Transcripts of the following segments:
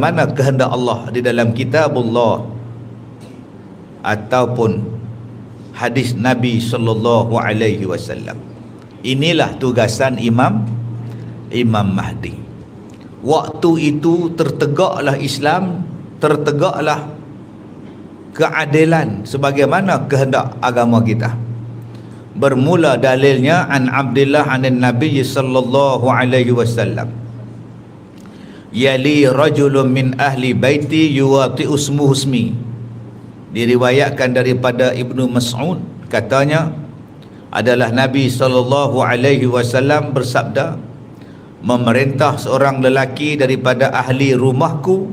sebagaimana kehendak Allah di dalam kitabullah ataupun hadis Nabi sallallahu alaihi wasallam. Inilah tugasan Imam Mahdi. Waktu itu tertegaklah Islam, tertegaklah keadilan sebagaimana kehendak agama kita. Bermula dalilnya an Abdullah anin Nabi sallallahu alaihi wasallam, yali rajulun min ahli baiti yuwati usmuhu ismi. Diriwayatkan daripada Ibnu Mas'ud, katanya adalah Nabi sallallahu alaihi wasallam bersabda, memerintah seorang lelaki daripada ahli rumahku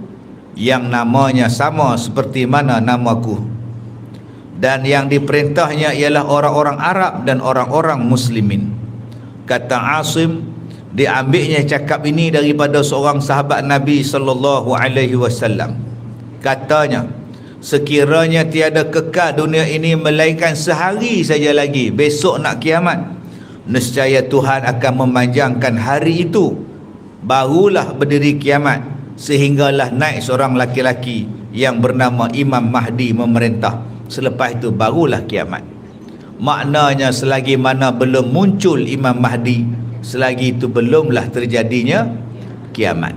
yang namanya sama seperti mana namaku, dan yang diperintahnya ialah orang-orang Arab dan orang-orang muslimin. Kata Asim, diambilnya cakap ini daripada seorang sahabat Nabi sallallahu alaihi wasallam. Katanya, sekiranya tiada kekal dunia ini melainkan sehari saja lagi, besok nak kiamat, nescaya Tuhan akan memanjangkan hari itu, barulah berdiri kiamat, sehinggalah naik seorang laki-laki yang bernama Imam Mahdi memerintah. Selepas itu barulah kiamat. Maknanya selagi mana belum muncul Imam Mahdi, selagi itu belumlah terjadinya kiamat.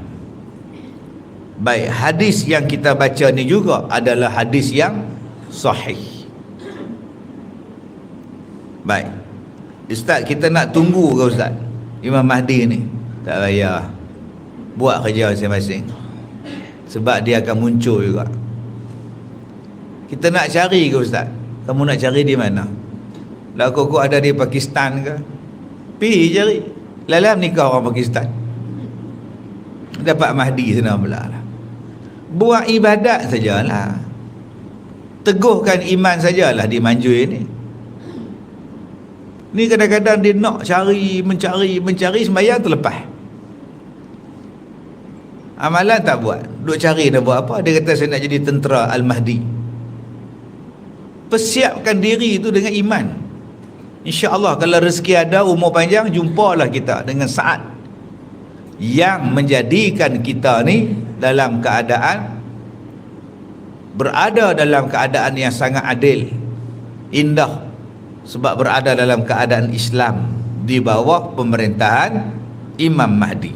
Baik, hadis yang kita baca ni juga adalah hadis yang sahih. Baik, Ustaz, kita nak tunggu ke Ustaz Imam Mahdi ni? Tak payah, buat kerja masing-masing, sebab dia akan muncul juga. Kita nak cari ke Ustaz? Kamu nak cari di mana? Lah kok ada di Pakistan ke? Pergi cari. Lalam nikah orang Pakistan, dapat Mahdi sana pula lah. Buat ibadat sajalah, teguhkan iman sajalah di Manjui ni. Ni kadang-kadang dia nak mencari sembahyang terlepas, amalan tak buat, duk cari nak buat apa. Dia kata saya nak jadi tentera Al-Mahdi. Persiapkan diri itu dengan iman. InsyaAllah kalau rezeki ada, umur panjang, jumpalah kita dengan saat yang menjadikan kita ni dalam keadaan berada dalam keadaan yang sangat adil, indah, sebab berada dalam keadaan Islam di bawah pemerintahan Imam Mahdi.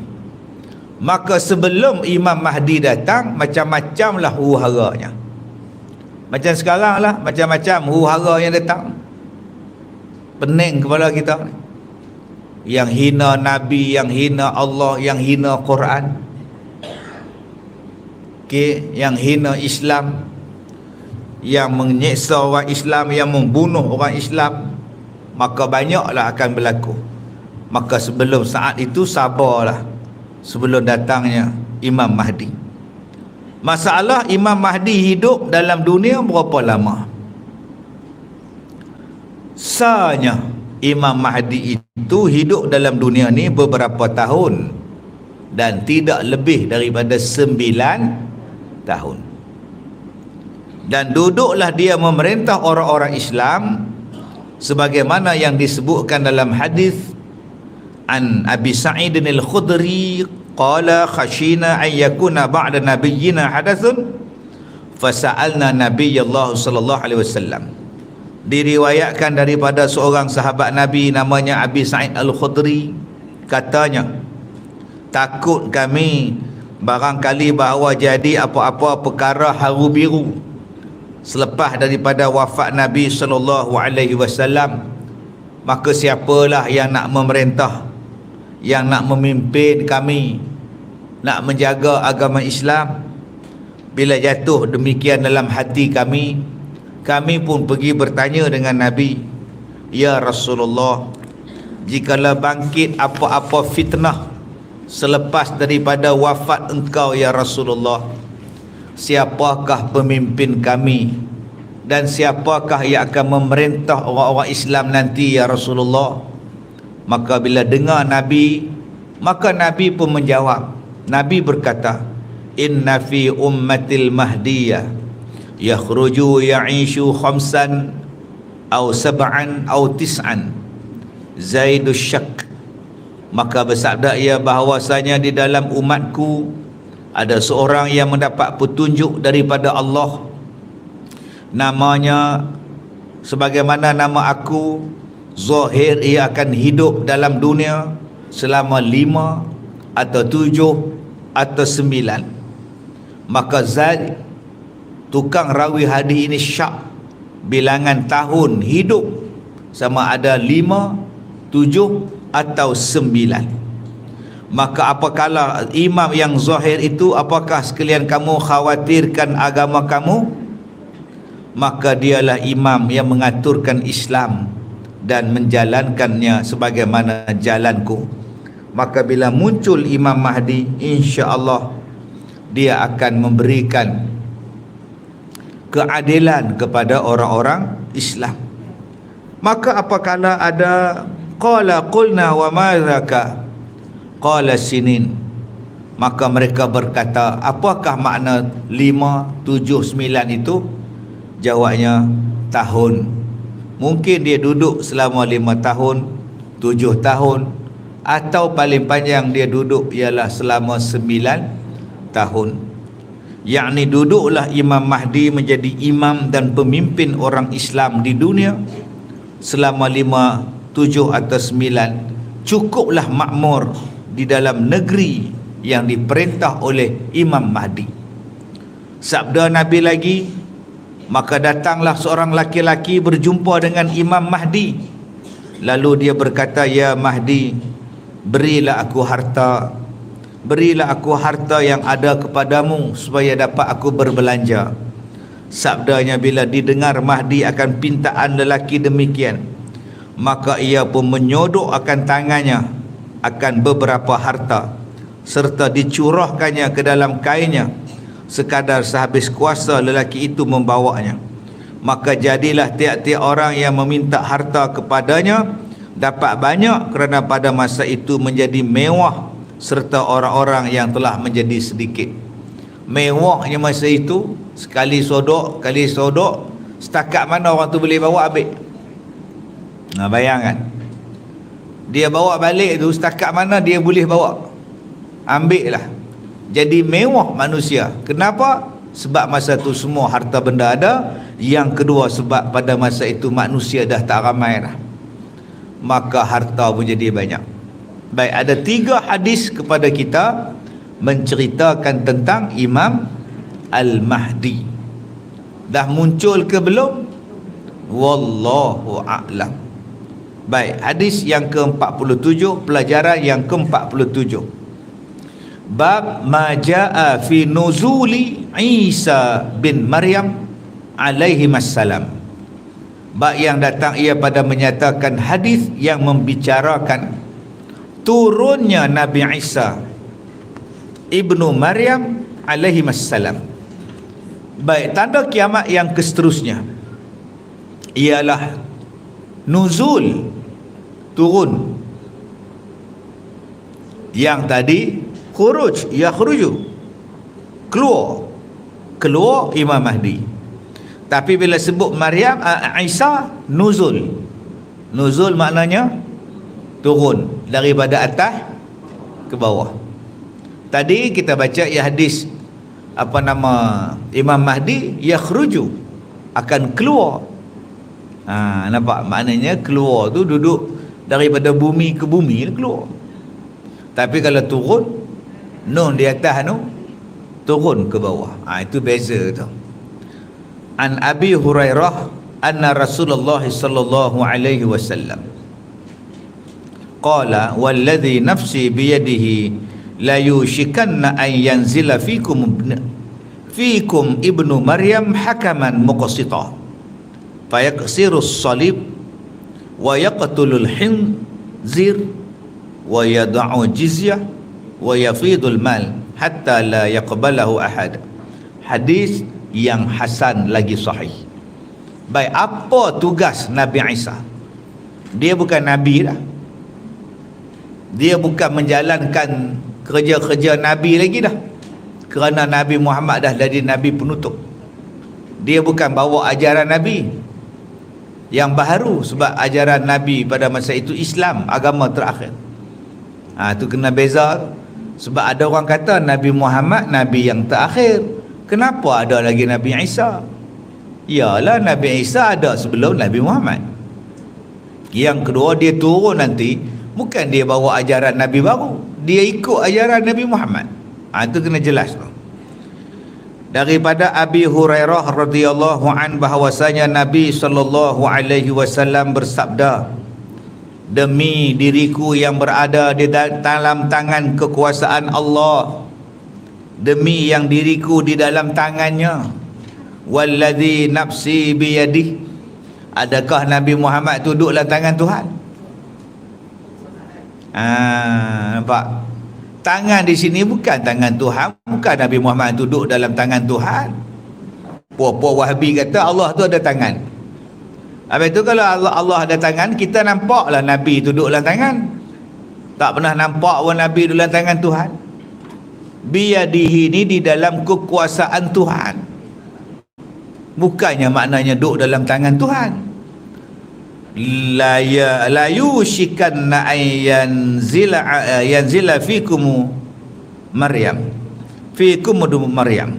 Maka sebelum Imam Mahdi datang, macam-macamlah huru-haranya. Macam sekarang lah, macam-macam huru-hara yang datang, pening kepala kita, yang hina Nabi, yang hina Allah, yang hina Quran, yang hina Islam, yang menyeksa orang Islam, yang membunuh orang Islam. Maka banyaklah akan berlaku. Maka sebelum saat itu sabarlah, sebelum datangnya Imam Mahdi. Masalah Imam Mahdi hidup dalam dunia berapa lama? Sanya Imam Mahdi itu hidup dalam dunia ni beberapa tahun, dan tidak lebih daripada 9 tahun. Dan duduklah dia memerintah orang-orang Islam sebagaimana yang disebutkan dalam hadis an Abi Sa'id al-Khudri qala khashina an yakuna ba'da nabiyyina hadathun fasa'alna nabiyallahu sallallahu alaihi wasallam. Diriwayatkan daripada seorang sahabat Nabi namanya Abi Sa'id al-Khudri, katanya, takut kami barangkali bahawa jadi apa-apa perkara haru biru selepas daripada wafat Nabi sallallahu alaihi wasallam. Maka siapalah yang nak memerintah, yang nak memimpin kami, nak menjaga agama Islam? Bila jatuh demikian dalam hati kami, kami pun pergi bertanya dengan Nabi, ya Rasulullah, jikalau bangkit apa-apa fitnah selepas daripada wafat engkau ya Rasulullah, siapakah pemimpin kami dan siapakah yang akan memerintah orang-orang Islam nanti ya Rasulullah? Maka bila dengar Nabi, maka Nabi pun menjawab. Nabi berkata, inna fi ummatil mahdiyah yakhruju ya'ishu khamsan aw sab'an aw tis'an zaidus syak. Maka bersabda ia bahawasanya di dalam umatku Ada seorang yang mendapat petunjuk daripada Allah, namanya sebagaimana nama aku, zahir ia akan hidup dalam dunia selama 5 atau 7 atau 9. Maka Zaid, tukang rawi hadis ini, syak bilangan tahun hidup sama ada 5, 7 atau 9. Maka apakala imam yang zahir itu, apakah sekalian kamu khawatirkan agama kamu? Maka dialah imam yang mengaturkan Islam dan menjalankannya sebagaimana jalanku. Maka bila muncul Imam Mahdi, insya-Allah dia akan memberikan keadilan kepada orang-orang Islam. Maka apakala ada qulna wa ma dzaka qala sinin, maka mereka berkata, apakah makna 5, 7, 9 itu? Jawabnya, tahun. Mungkin dia duduk selama 5 tahun, 7 tahun, atau paling panjang dia duduk ialah selama 9 tahun. Yakni duduklah Imam Mahdi menjadi imam dan pemimpin orang Islam di dunia selama 5, 7 atau 9. Cukuplah makmur di dalam negeri yang diperintah oleh Imam Mahdi. Sabda Nabi lagi, maka datanglah seorang laki-laki berjumpa dengan Imam Mahdi. Lalu dia berkata, ya Mahdi, berilah aku harta. Berilah aku harta yang ada kepadamu supaya dapat aku berbelanja. Sabdanya, bila didengar Mahdi akan pintaan lelaki demikian, maka ia pun menyodok akan tangannya akan beberapa harta, serta dicurahkannya ke dalam kainnya sekadar sehabis kuasa lelaki itu membawanya. Maka jadilah tiap-tiap orang yang meminta harta kepadanya dapat banyak, kerana pada masa itu menjadi mewah, serta orang-orang yang telah menjadi sedikit. Mewahnya masa itu, sekali sodok, setakat mana orang tu boleh bawa ambil. Bayangkan, dia bawa balik tu setakat mana dia boleh bawa, ambil lah. Jadi mewah manusia. Kenapa? Sebab masa tu semua harta benda ada. Yang kedua, sebab pada masa itu manusia dah tak ramai dah, maka harta pun jadi banyak. Baik, ada 3 hadis kepada kita menceritakan tentang Imam Al-Mahdi. Dah muncul ke belum? Wallahu a'lam. Baik, hadis yang ke-47, pelajaran yang ke-47. Bab ma jaa fi nuzuli Isa bin Maryam alaihi assalam. Bab yang datang ia pada menyatakan hadis yang membicarakan turunnya Nabi Isa ibnu Maryam alaihi assalam. Baik, tanda kiamat yang seterusnya ialah nuzul, turun. Yang tadi khuruj, yakhruju, keluar Imam Mahdi. Tapi bila sebut Maryam, Isa, nuzul. Nuzul maknanya turun daripada atas ke bawah. Tadi kita baca hadis Imam Mahdi yakhruju, akan keluar. Nampak maknanya keluar tu duduk daripada bumi ke bumi, keluar. Tapi kalau turun, nun di atas tu, turun ke bawah. Itu beza tu. An Abi Hurairah anna Rasulullah sallallahu alaihi wasallam qala walladhi nafsi biyadihi la yushikanna an yanzila fikum ibnu Maryam hakaman muqsita fayaksirus salib wa yaqtulul hinzir wa yad'u jizyah wa yafidul mal hatta la yaqbalahu ahad. Hadis yang hasan lagi sahih. Baik, apa tugas Nabi Isa? Dia bukan Nabi dah. Dia bukan menjalankan kerja-kerja Nabi lagi dah, kerana Nabi Muhammad dah jadi Nabi penutup. Dia bukan bawa ajaran Nabi yang baru, sebab ajaran Nabi pada masa itu Islam, agama terakhir. Itu kena beza. Sebab ada orang kata Nabi Muhammad Nabi yang terakhir. Kenapa ada lagi Nabi Isa? Yalah, Nabi Isa ada sebelum Nabi Muhammad. Yang kedua, dia turun nanti, bukan dia bawa ajaran Nabi baru, dia ikut ajaran Nabi Muhammad. Itu kena jelas tu. Daripada Abi Hurairah radhiyallahu an bahawasanya Nabi sallallahu alaihi wasallam bersabda, demi diriku yang berada di dalam tangan kekuasaan Allah, demi yang diriku di dalam tangannya, wallazi nafsi biyadih, adakah Nabi Muhammad tu duduk dalam tangan Tuhan? Nampak? Tangan di sini bukan tangan Tuhan, bukan Nabi Muhammad duduk dalam tangan Tuhan. Puan-puan Wahabi kata Allah tu ada tangan. Habis tu kalau Allah ada tangan, kita nampaklah Nabi tu duduk dalam tangan. Tak pernah nampak pun Nabi duduk dalam tangan Tuhan. Biyadihi ni di dalam kekuasaan Tuhan. Bukannya maknanya duduk dalam tangan Tuhan. La yushikanna yanzila fikum Maryam. Fikum Maryam.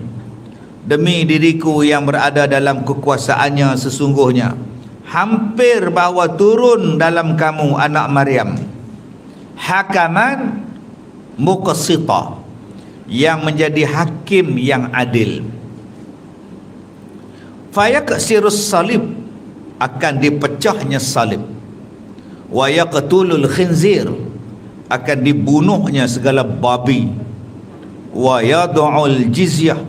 Demi diriku yang berada dalam kekuasaannya sesungguhnya, hampir bahawa turun dalam kamu anak Maryam, hakaman muqsita, yang menjadi hakim yang adil. Fayaksirus salib, akan dipecahnya salib. Wa yaqtulul khinzir, akan dibunuhnya segala babi. Wa yad'ul jizyah,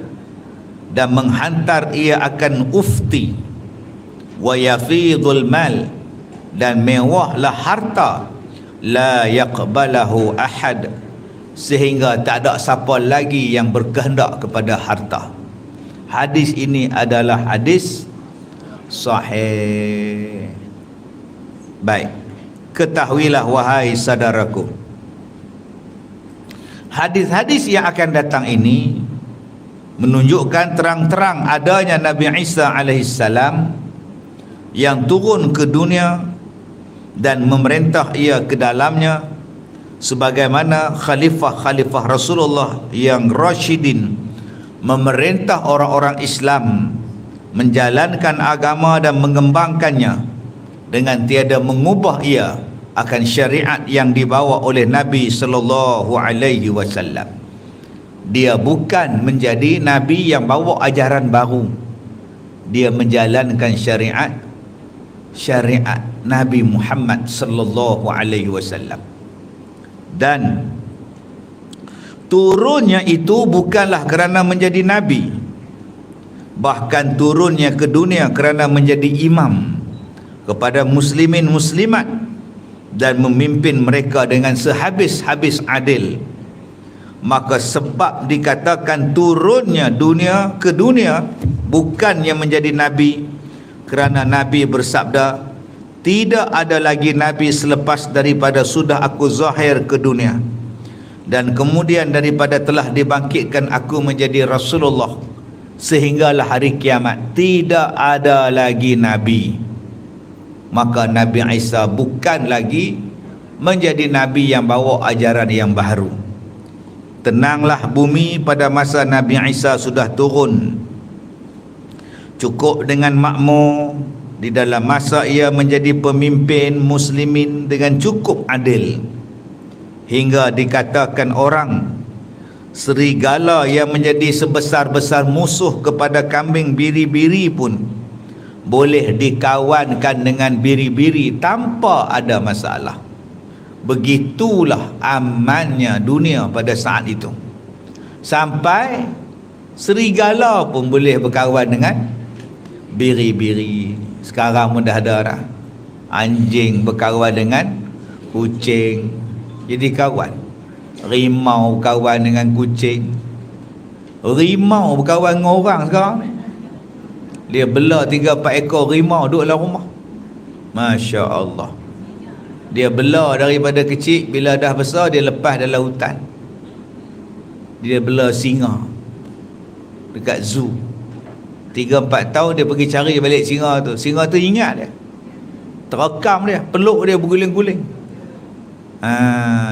dan menghantar ia akan ufti. Wa yafidul mal, dan mewahlah harta. La yaqbalahu ahad, sehingga tak ada siapa lagi yang berkehendak kepada harta. Hadis ini adalah hadis sahih. Baik, ketahuilah wahai saudaraku, hadis-hadis yang akan datang ini menunjukkan terang-terang adanya Nabi Isa alaihissalam yang turun ke dunia dan memerintah ia ke dalamnya sebagaimana khalifah-khalifah Rasulullah yang rasyidin memerintah orang-orang Islam menjalankan agama dan mengembangkannya dengan tiada mengubah ia akan syariat yang dibawa oleh Nabi sallallahu alaihi wasallam. Dia bukan menjadi nabi yang bawa ajaran baru. Dia menjalankan syariat Nabi Muhammad sallallahu alaihi wasallam. Dan turunnya itu bukanlah kerana menjadi nabi, bahkan turunnya ke dunia kerana menjadi imam kepada muslimin muslimat dan memimpin mereka dengan sehabis-habis adil. Maka sebab dikatakan turunnya dunia ke dunia bukannya menjadi nabi, kerana Nabi bersabda, tidak ada lagi nabi selepas daripada sudah aku zahir ke dunia, dan kemudian daripada telah dibangkitkan aku menjadi Rasulullah sehinggalah hari kiamat, tidak ada lagi nabi. Maka Nabi Isa bukan lagi menjadi nabi yang bawa ajaran yang baru. Tenanglah bumi pada masa Nabi Isa sudah turun. Cukup dengan makmur di dalam masa ia menjadi pemimpin muslimin dengan cukup adil, hingga dikatakan orang, serigala yang menjadi sebesar-besar musuh kepada kambing biri-biri pun boleh dikawankan dengan biri-biri tanpa ada masalah. Begitulah amannya dunia pada saat itu, sampai serigala pun boleh berkawan dengan biri-biri. Sekarang pun dah ada dah. Anjing berkawan dengan kucing, jadi kawan. Rimau berkawan dengan kucing. Rimau berkawan dengan orang sekarang ni. Dia bela 3-4 ekor rimau duduk dalam rumah. Masya Allah. Dia bela daripada kecil, bila dah besar dia lepas dalam hutan. Dia bela singa dekat zoo. 3-4 tahun dia pergi cari balik singa tu. Singa tu ingat dia, terekam dia, peluk dia berguling-guling.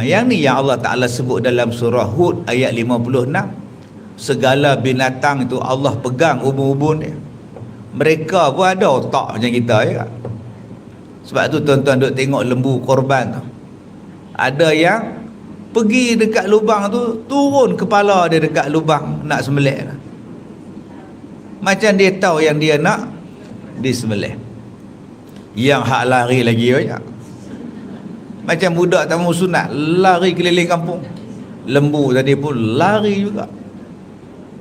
Yang ni yang Allah Ta'ala sebut dalam surah Hud ayat 56. Segala binatang itu Allah pegang ubun-ubun dia. Mereka pun ada otak macam kita ya. Sebab tu tuan-tuan duk tengok lembu korban tu, ada yang pergi dekat lubang tu, turun kepala dia dekat lubang nak sembelih. Macam dia tahu yang dia nak disembelih. Yang hak lari lagi ya. Macam budak tamu sunat lari keliling kampung, lembu tadi pun lari juga.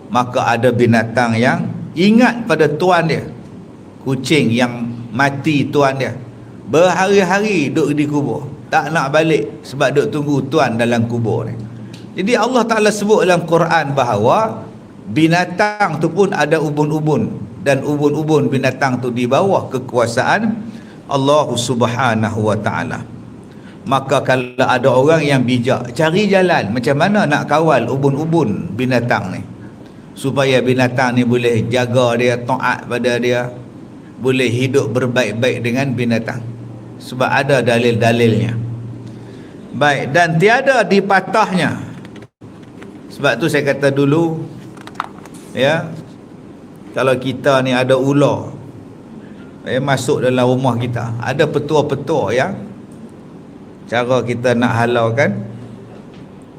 Maka ada binatang yang ingat pada tuan dia. Kucing yang mati tuan dia, berhari-hari duduk di kubur, tak nak balik sebab duduk tunggu tuan dalam kubur ni. Jadi Allah Ta'ala sebut dalam Quran bahawa binatang tu pun ada ubun-ubun, dan ubun-ubun binatang tu di bawah kekuasaan Allah Subhanahu wa Ta'ala. Maka kalau ada orang yang bijak, cari jalan macam mana nak kawal ubun-ubun binatang ni, supaya binatang ni boleh jaga dia, taat pada dia, boleh hidup berbaik-baik dengan binatang. Sebab ada dalil-dalilnya. Baik, dan tiada dipatahnya. Sebab tu saya kata dulu ya, kalau kita ni ada ular masuk dalam rumah kita, ada petua-petua yang cara kita nak halaukan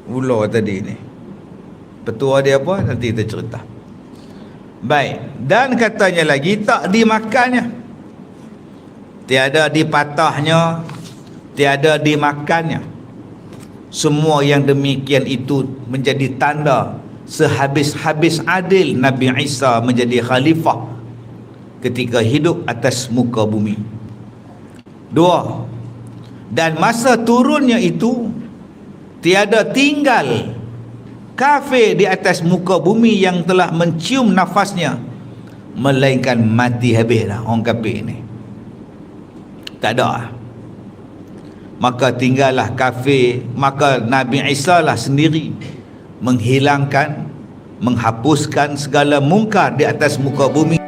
ular tadi ni. Petua dia apa? Nanti kita cerita. Baik, dan katanya lagi tak dimakannya. Tiada dipatahnya, tiada dimakannya. Semua yang demikian itu menjadi tanda sehabis-habis adil Nabi Isa menjadi khalifah ketika hidup atas muka bumi. 2. Dan masa turunnya itu tiada tinggal kafir di atas muka bumi yang telah mencium nafasnya, melainkan mati habis dah orang kafir ni. Tak ada. Maka tinggallah kafir, maka Nabi Isa lah sendiri menghilangkan, menghapuskan segala mungkar di atas muka bumi.